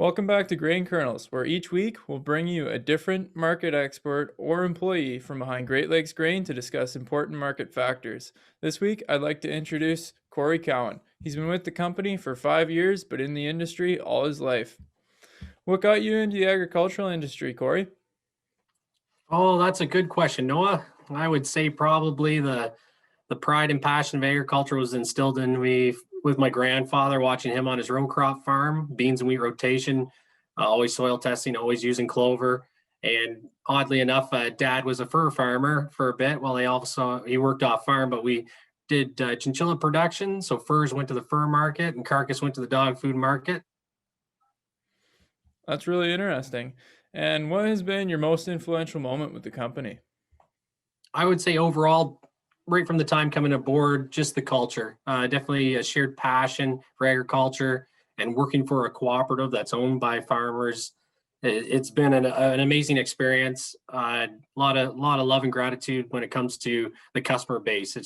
Welcome back to Grain Kernels, where each week we'll bring you a different market expert or employee from behind Great Lakes Grain to discuss important market factors. This week, I'd like to introduce Cory Cowan. He's been with the company for 5 years, but in the industry all his life. What got you into the agricultural industry, Cory? Oh, that's a good question, Noah. I would say probably the pride and passion of agriculture was instilled in me with my grandfather, watching him on his row crop farm, beans and wheat rotation, always soil testing, always using clover. And oddly enough, Dad was a fur farmer for a bit. While he worked off farm, but we did chinchilla production. So furs went to the fur market, and carcass went to the dog food market. That's really interesting. And what has been your most influential moment with the company? I would say overall, right from the time coming aboard, just the culture. Definitely a shared passion for agriculture and working for a cooperative that's owned by farmers. It's been an amazing experience. A lot of love and gratitude when it comes to the customer base.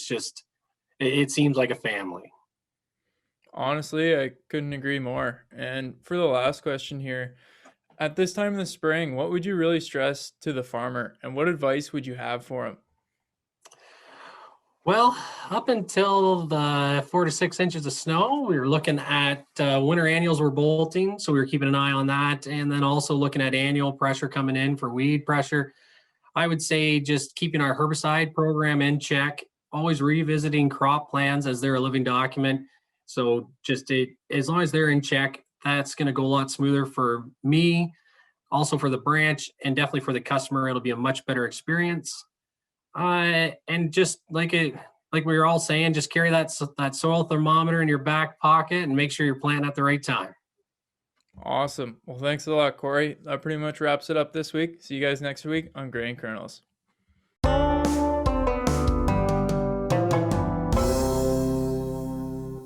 It seems like a family. Honestly, I couldn't agree more. And for the last question here, at this time in the spring, what would you really stress to the farmer and what advice would you have for him? Well, up until the 4 to 6 inches of snow, we were looking at winter annuals were bolting, so we were keeping an eye on that, and then also looking at annual pressure coming in for weed pressure. I would say just keeping our herbicide program in check, always revisiting crop plans as they're a living document. So as long as they're in check, that's going to go a lot smoother for me, also for the branch, and definitely for the customer. It'll be a much better experience. And just like we were all saying, just carry that soil thermometer in your back pocket and make sure you're planting at the right time. Awesome. Well, thanks a lot, Cory. That pretty much wraps it up this week. See you guys next week on Grain Kernels.